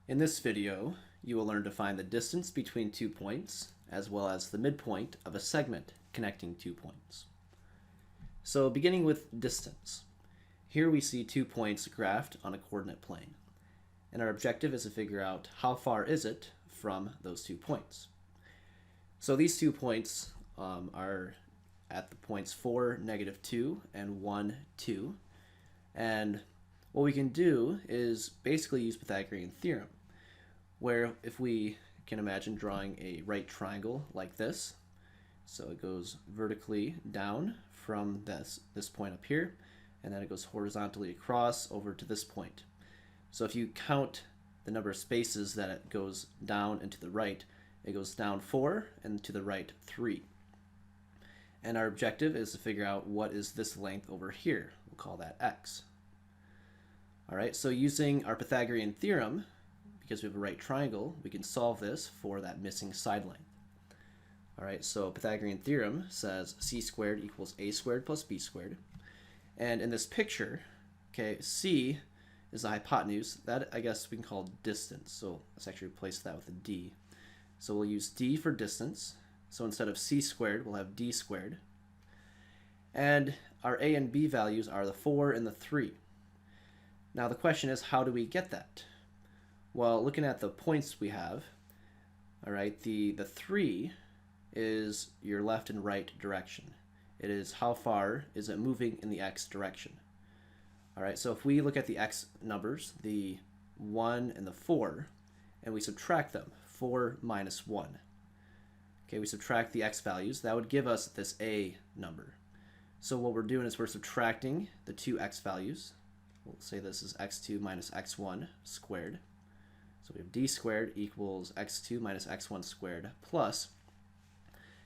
In this video, you will learn to find the distance between 2 points, as well as the midpoint of a segment connecting 2 points. So beginning with distance. Here we see 2 points graphed on a coordinate plane. And our objective is to figure out how far is it from those 2 points. So these 2 points are at the points 4, -2, and 1, 2. And what we can do is basically use Pythagorean theorem, where if we can imagine drawing a right triangle like this, so it goes vertically down from this point up here, and then it goes horizontally across over to this point. So if you count the number of spaces that it goes down and to the right, it goes down 4 and to the right 3. And our objective is to figure out what is this length over here. We'll call that x. All right, so using our Pythagorean theorem, because we have a right triangle, we can solve this for that missing side length. All right, so Pythagorean theorem says c squared equals a squared plus b squared. And in this picture, okay, c is the hypotenuse. That, I guess, we can call distance. So let's actually replace that with a d. So we'll use d for distance. So instead of c squared, we'll have d squared. And our a and b values are the 4 and the 3. Now the question is, how do we get that? Well, looking at the points we have, all right, the 3 is your left and right direction. It is how far is it moving in the x direction. All right, so if we look at the x numbers, the 1 and the 4, and we subtract them, 4 minus 1. Okay, we subtract the x values, that would give us this a number. So what we're doing is we're subtracting the two x values. We'll say this is x2 minus x1 squared. So we have d squared equals x2 minus x1 squared plus,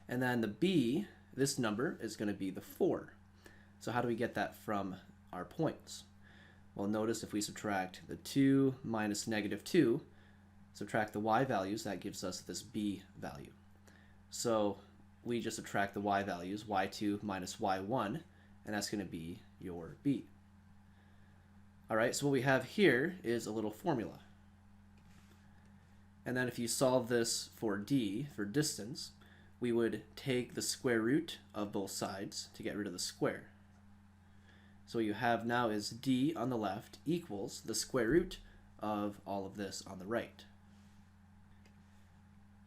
and then the b, this number is going to be the 4. So how do we get that from our points? Well, notice if we subtract the 2 minus -2, subtract the y values, that gives us this b value. So we just subtract the y values, y2 minus y1, and that's going to be your b. All right, so what we have here is a little formula. And then if you solve this for d, for distance, we would take the square root of both sides to get rid of the square. So what you have now is d on the left equals the square root of all of this on the right.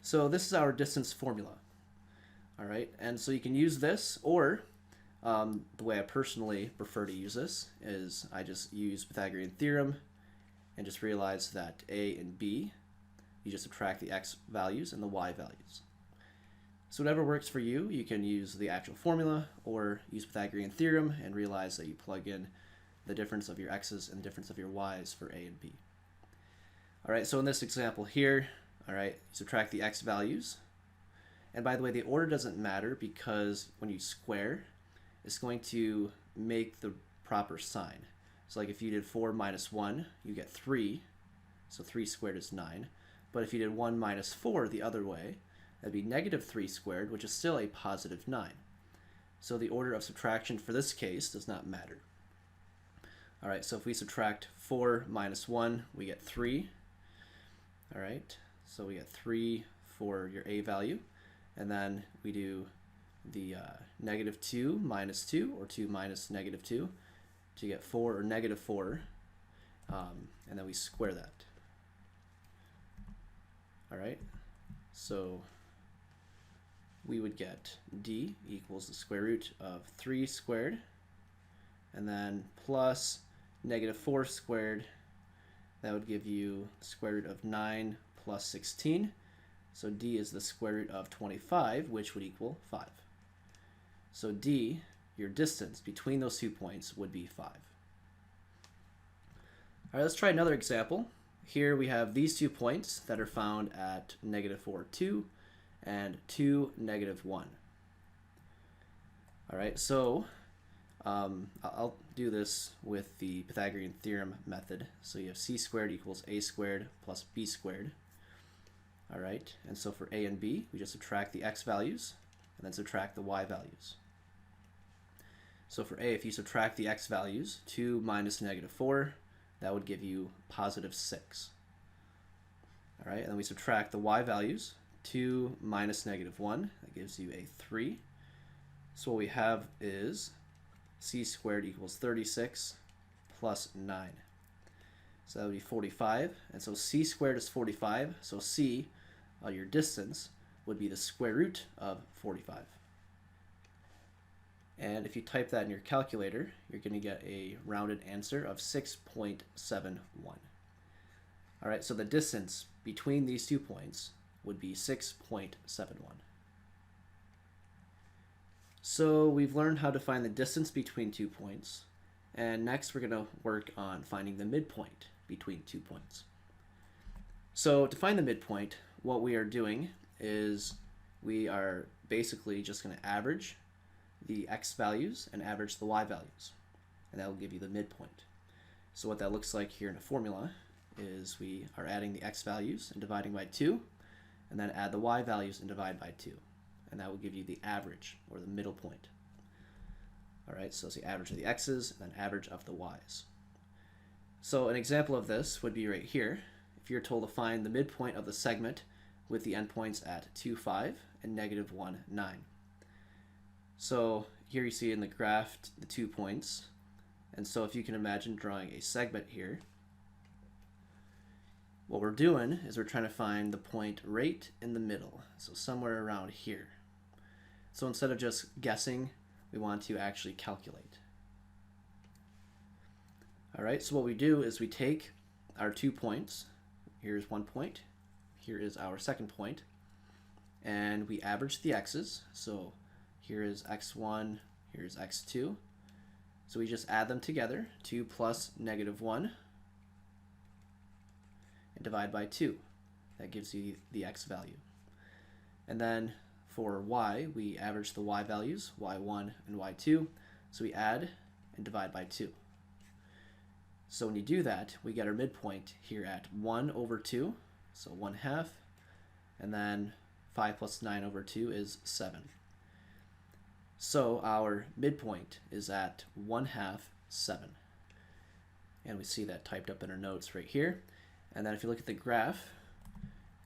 So this is our distance formula. All right, and so you can use this, or the way I personally prefer to use this is I just use Pythagorean theorem and just realize that a and b, you just subtract the x values and the y values. So whatever works for you, you can use the actual formula or use Pythagorean theorem and realize that you plug in the difference of your x's and the difference of your y's for a and b. All right, so in this example here, all right, you subtract the x values. And by the way, the order doesn't matter because when you square, it's going to make the proper sign. So like if you did 4 minus 1, you get 3. So 3 squared is 9. But if you did 1 minus 4 the other way, that'd be -3 squared, which is still a positive 9. So the order of subtraction for this case does not matter. All right, so if we subtract 4 minus 1, we get 3. All right, so we get 3 for your a value. And then we do the -2 minus 2, or 2 minus -2, to get 4 or -4, and then we square that. All right, so we would get d equals the square root of 3 squared, and then plus -4 squared. That would give you the square root of 9 plus 16. So d is the square root of 25, which would equal 5. So d, your distance between those 2 points, would be 5. All right, let's try another example. Here we have these 2 points that are found at -4, 2, and 2, -1. All right, so I'll do this with the Pythagorean theorem method. So you have c squared equals a squared plus b squared. All right, and so for a and b, we just subtract the x values and then subtract the y values. So for a, if you subtract the x values, 2 minus -4, that would give you positive 6. All right, and then we subtract the y values. 2 minus -1, that gives you a 3. So what we have is c squared equals 36 plus 9. So that would be 45. And so c squared is 45. So c, your distance, would be the square root of 45. And if you type that in your calculator, you're going to get a rounded answer of 6.71. All right, so the distance between these 2 points would be 6.71. So we've learned how to find the distance between 2 points, and next we're going to work on finding the midpoint between 2 points. So to find the midpoint, what we are doing is we are basically just going to average the x values and average the y values, and that will give you the midpoint. So what that looks like here in a formula is we are adding the x values and dividing by 2, and then add the y values and divide by 2, and that will give you the average, or the middle point. All right, so it's the average of the x's and then average of the y's. So an example of this would be right here. If you're told to find the midpoint of the segment with the endpoints at 2, 5 and -1, 9. So here you see in the graph the 2 points, and so if you can imagine drawing a segment here, what we're doing is we're trying to find the point right in the middle, so somewhere around here. So instead of just guessing, we want to actually calculate. All right, so what we do is we take our 2 points. Here's 1 point, here is our second point, and we average the x's. So here is x1, here's x2. So we just add them together, 2 plus -1, and divide by 2. That gives you the x value. And then for y, we average the y values, y1 and y2. So we add and divide by 2. So when you do that, we get our midpoint here at 1/2, so 1/2, and then 5 plus 9/2 is 7. So our midpoint is at 1/2, 7. And we see that typed up in our notes right here. And then if you look at the graph,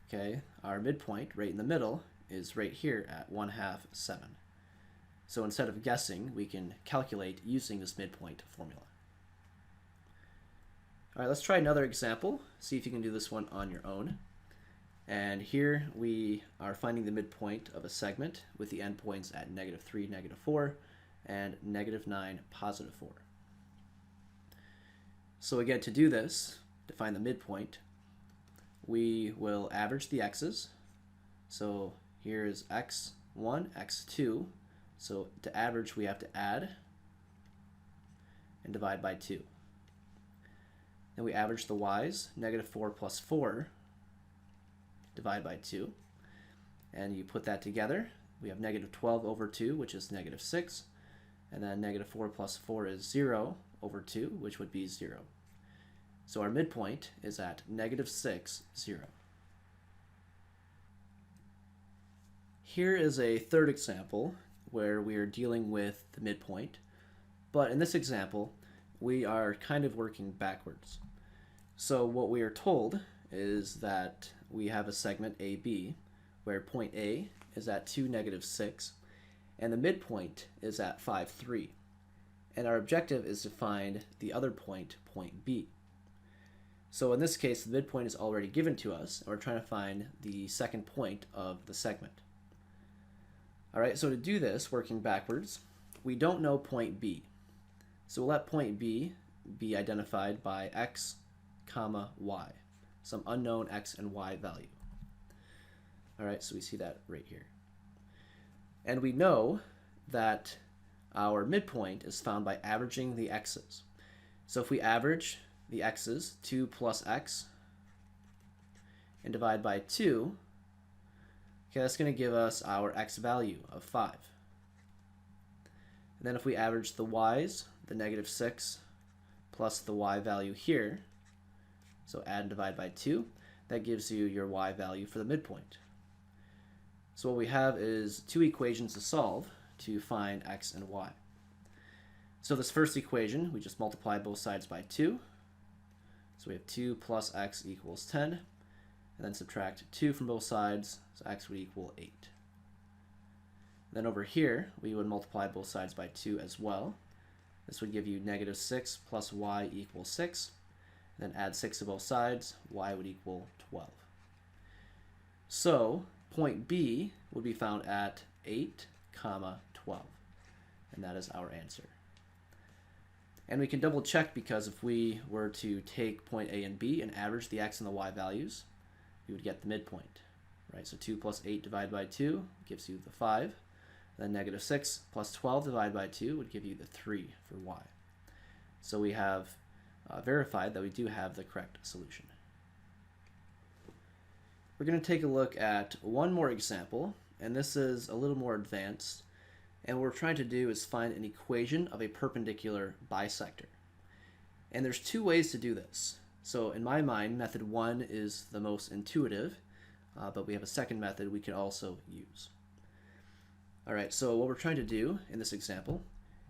okay, our midpoint right in the middle is right here at 1/2, 7. So instead of guessing, we can calculate using this midpoint formula. All right, let's try another example. See if you can do this one on your own. And here we are finding the midpoint of a segment with the endpoints at -3, -4, and -9, +4. So again, to do this, to find the midpoint, we will average the x's. So here is x1, x2. So to average, we have to add and divide by 2. Then we average the y's, -4 plus 4, divide by 2. And you put that together, we have -12/2, which is -6. And then -4 plus 4 is 0/2, which would be 0. So our midpoint is at -6, 0. Here is a third example where we are dealing with the midpoint, but in this example, we are kind of working backwards. So what we are told is that we have a segment AB where point A is at 2, -6, and the midpoint is at 5, 3. And our objective is to find the other point, point B. So in this case, the midpoint is already given to us, and we're trying to find the second point of the segment. All right, so to do this, working backwards, we don't know point B. So we'll let point B be identified by x, comma, y, some unknown x and y value. All right, so we see that right here. And we know that our midpoint is found by averaging the x's. So if we average the x's, 2 plus x, and divide by 2, okay, that's going to give us our x value of 5. And then if we average the y's, the -6 plus the y value here, so add and divide by 2, that gives you your y value for the midpoint. So what we have is 2 equations to solve to find x and y. So this first equation, we just multiply both sides by 2. So we have 2 plus x equals 10. and then subtract 2 from both sides, so x would equal 8. Then over here, we would multiply both sides by 2 as well. This would give you negative 6 plus y equals 6. Then add 6 to both sides, y would equal 12. So point B would be found at 8, 12. And that is our answer. And we can double check, because if we were to take point A and B and average the x and the y values, we would get the midpoint, right? So 2 plus 8 divided by 2 gives you the 5. Then negative 6 plus 12 divided by 2 would give you the 3 for y. So we have verified that we do have the correct solution. We're going to take a look at one more example, and this is a little more advanced. And what we're trying to do is find an equation of a perpendicular bisector. And there's two ways to do this. So in my mind, method 1 is the most intuitive, but we have a second method we could also use. All right, so what we're trying to do in this example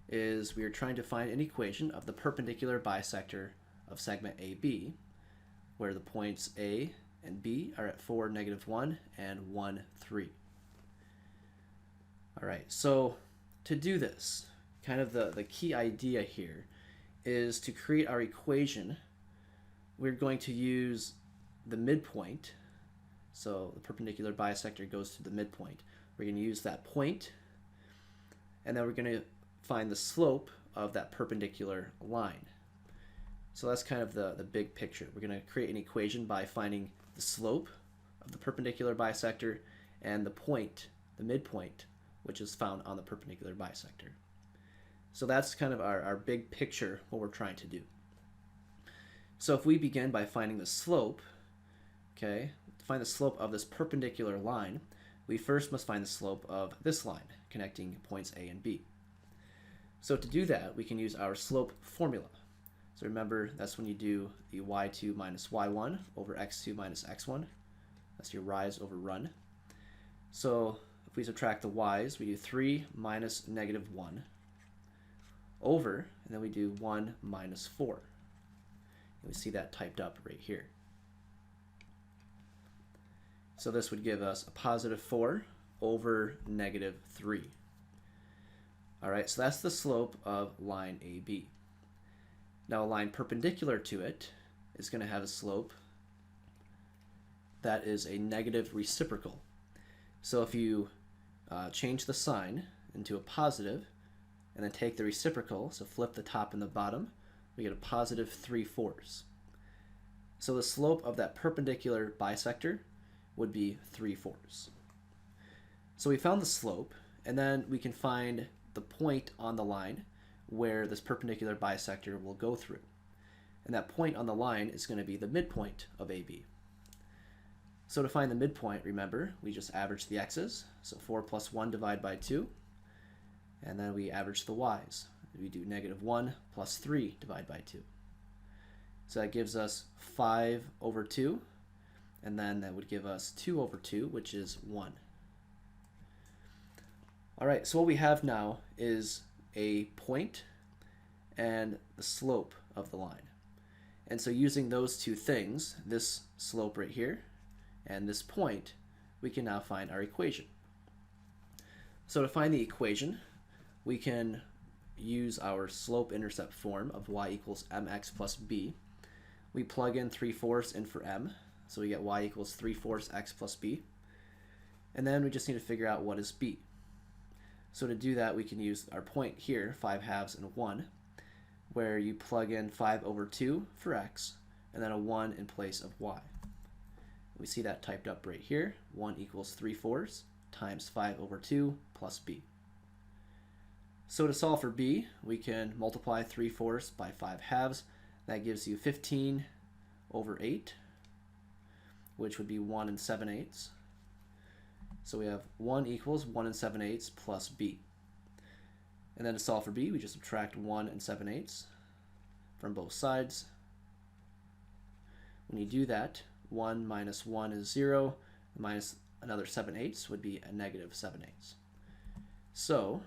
is we are trying to find an equation of the perpendicular bisector of segment AB, where the points A and B are at 4, -1, and 1, 3. All right, so to do this, kind of the key idea here is to create our equation. We're going to use the midpoint. So the perpendicular bisector goes to the midpoint. We're going to use that point, and then we're going to find the slope of that perpendicular line. So that's kind of the big picture. We're going to create an equation by finding the slope of the perpendicular bisector and the point, the midpoint, which is found on the perpendicular bisector. So that's kind of our big picture, what we're trying to do. So if we begin by finding the slope, okay, to find the slope of this perpendicular line, we first must find the slope of this line connecting points A and B. So to do that, we can use our slope formula. So remember, that's when you do the y2 minus y1 over x2 minus x1. That's your rise over run. So if we subtract the y's, we do 3 minus -1 over, and then we do 1 minus 4. And we see that typed up right here. So this would give us a positive 4 over -3. All right, so that's the slope of line AB. Now a line perpendicular to it is going to have a slope that is a negative reciprocal. So if you change the sign into a positive and then take the reciprocal, so flip the top and the bottom, we get a positive 3/4. So the slope of that perpendicular bisector would be 3/4. So we found the slope, and then we can find the point on the line where this perpendicular bisector will go through. And that point on the line is going to be the midpoint of AB. So to find the midpoint, remember, we just average the x's. So 4 plus 1 divided by 2. And then we average the y's. We do -1 plus 3 divided by 2. So that gives us 5 over 2. And then that would give us 2 over 2, which is 1. All right, so what we have now is a point and the slope of the line. And so using those two things, this slope right here and this point, we can now find our equation. So to find the equation, we can use our slope-intercept form of y equals mx plus b. We plug in 3/4 in for m, so we get y equals 3/4 x plus b. And then we just need to figure out what is b. So to do that, we can use our point here, 5/2 and 1, where you plug in 5 over 2 for x, and then a 1 in place of y. We see that typed up right here. 1 equals 3/4 times 5 over 2 plus b. So to solve for b, we can multiply 3/4 by 5/2. That gives you 15 over 8, which would be 1 7/8. So we have 1 equals 1 7/8 plus b. And then to solve for b, we just subtract 1 7/8 from both sides. When you do that, 1 minus 1 is 0, minus another 7/8 would be a -7/8. So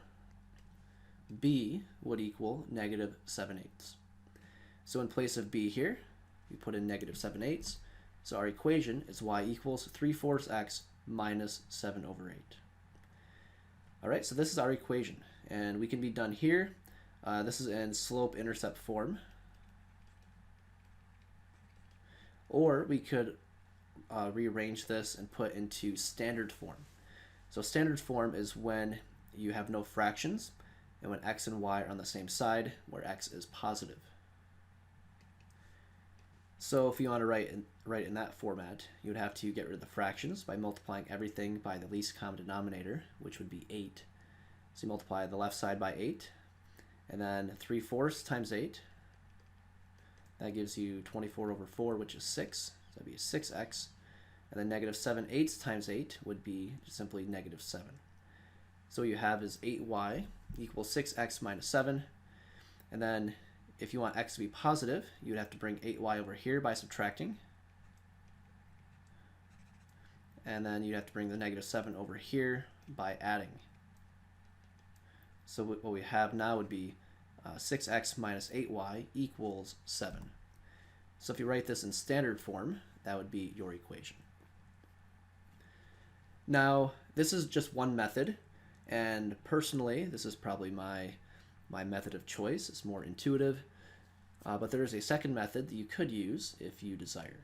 b would equal -7/8. So in place of b here, we put in -7/8. So our equation is y equals 3/4 x minus 7/8. All right, so this is our equation, and we can be done here. This is in slope-intercept form. Or we could rearrange this and put into standard form. So standard form is when you have no fractions and when x and y are on the same side where x is positive. So if you want to write in that format, you would have to get rid of the fractions by multiplying everything by the least common denominator, which would be 8. So you multiply the left side by 8, and then 3/4 times 8. That gives you 24/4, which is 6. So that would be 6x. And then negative 7/8 times 8 would be simply negative 7. So what you have is 8y equals 6x minus 7. And then if you want x to be positive, you would have to bring 8y over here by subtracting. And then you'd have to bring the negative 7 over here by adding. So what we have now would be 6x minus 8y equals 7. So if you write this in standard form, that would be your equation. Now, this is just one method, and personally, this is probably my method of choice. It's more intuitive, but there is a second method that you could use if you desire.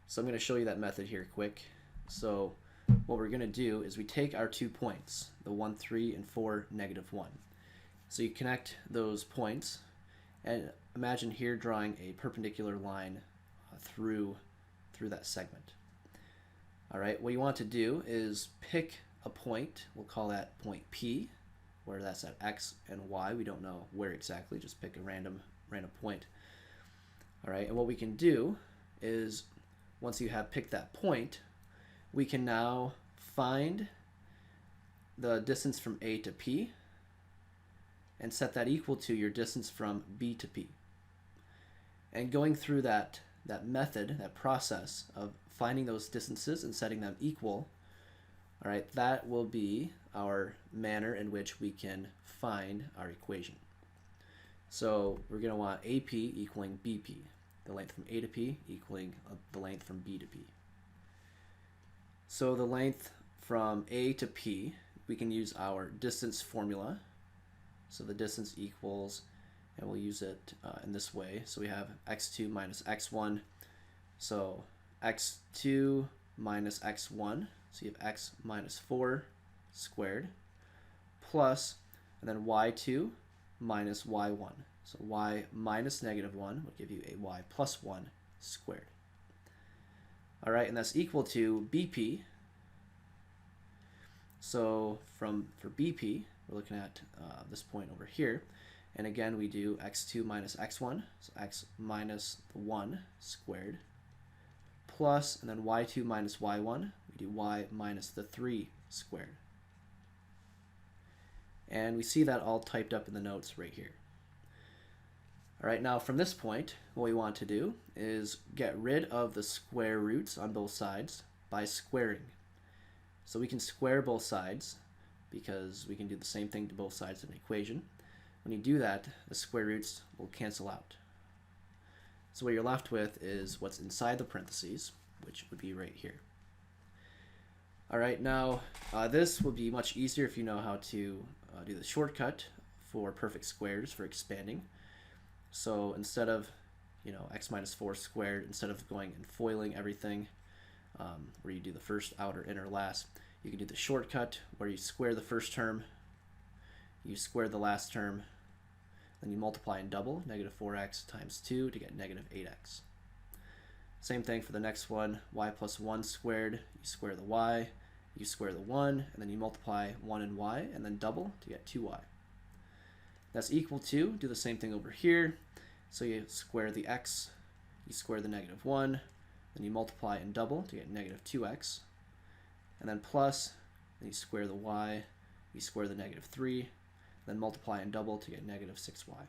So I'm going to show you that method here quick. So what we're going to do is we take our 2 points, the 1, 3, and 4, negative 1. So you connect those points, and imagine here drawing a perpendicular line through that segment. All right, what you want to do is pick a point. We'll call that point P, where that's at x and y. We don't know where exactly, just pick a random point. All right, and what we can do is once you have picked that point, we can now find the distance from A to P and set that equal to your distance from B to P. And going through that method, that process of finding those distances and setting them equal, all right, that will be our manner in which we can find our equation. So we're going to want AP equaling BP, the length from A to P equaling the length from B to P. So the length from A to P, we can use our distance formula. So the distance equals, and we'll use it in this way. So we have x2 minus x1. So x2 minus x1, so you have x minus 4 squared, plus, and then y2 minus y1. So y minus negative 1 would give you a y plus 1 squared. All right, and that's equal to BP. So for BP, we're looking at this point over here. And again, we do x2 minus x1, so x minus the 1 squared, plus, and then y2 minus y1, we do y minus the 3 squared. And we see that all typed up in the notes right here. All right, now from this point, what we want to do is get rid of the square roots on both sides by squaring. So we can square both sides because we can do the same thing to both sides of an equation. When you do that, the square roots will cancel out. So what you're left with is what's inside the parentheses, which would be right here. All right, now this will be much easier if you know how to do the shortcut for perfect squares for expanding. So instead of, x minus 4 squared, instead of going and foiling everything, where you do the first, outer, inner, last, you can do the shortcut where you square the first term, you square the last term, then you multiply and double, negative 4x times 2 to get negative 8x. Same thing for the next one, y plus 1 squared, you square the y, you square the 1, and then you multiply 1 and y, and then double to get 2y. That's equal to, do the same thing over here, so you square the x, you square the negative 1, then you multiply and double to get negative 2x, and then plus, then you square the y, you square the negative 3, then multiply and double to get negative 6y.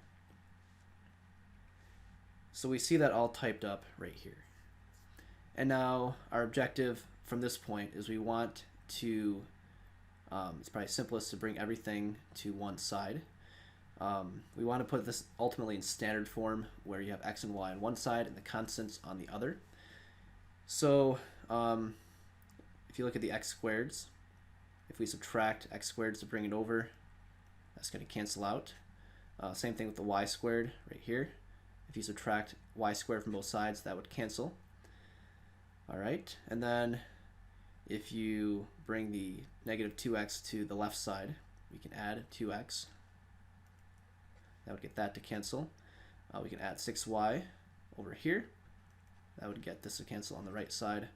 So we see that all typed up right here. And now our objective from this point is we want to, it's probably simplest to bring everything to one side. We want to put this ultimately in standard form where you have x and y on one side and the constants on the other. So if you look at the x squareds, if we subtract x squared to bring it over, that's going to cancel out. Same thing with the y squared right here. If you subtract y squared from both sides, that would cancel. All right, and then if you bring the negative 2x to the left side, we can add 2x. That would get that to cancel. We can add 6y over here. That would get this to cancel on the right side.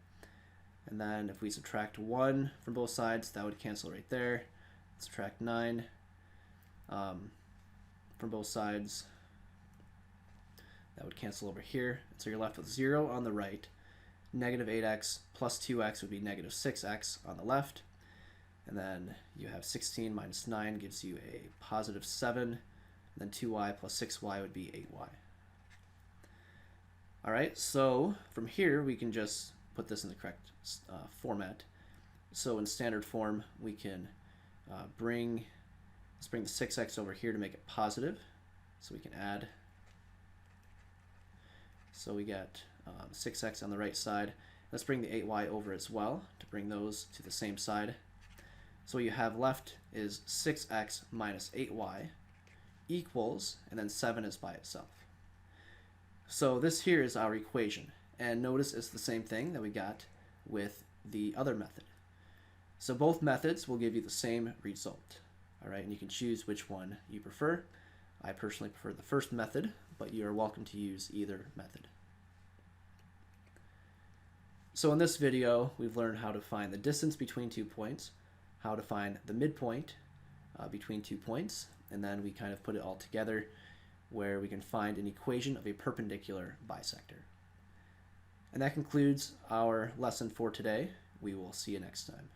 And then if we subtract 1 from both sides, that would cancel right there. Subtract 9 from both sides. That would cancel over here. So you're left with 0 on the right. Negative 8x plus 2x would be negative 6x on the left. And then you have 16 minus 9 gives you a positive 7. And then 2y plus 6y would be 8y. All right, so from here we can just put this in the correct format. So in standard form, we can let's bring the 6x over here to make it positive. So we can add. So we get 6x on the right side. Let's bring the 8y over as well to bring those to the same side. So what you have left is 6x minus 8y equals, and then 7 is by itself. So this here is our equation, and notice it's the same thing that we got with the other method. So both methods will give you the same result. All right, and you can choose which one you prefer. I personally prefer the first method, but you are welcome to use either method. So in this video, we've learned how to find the distance between 2 points, how to find the midpoint between 2 points, and then we kind of put it all together where we can find an equation of a perpendicular bisector. And that concludes our lesson for today. We will see you next time.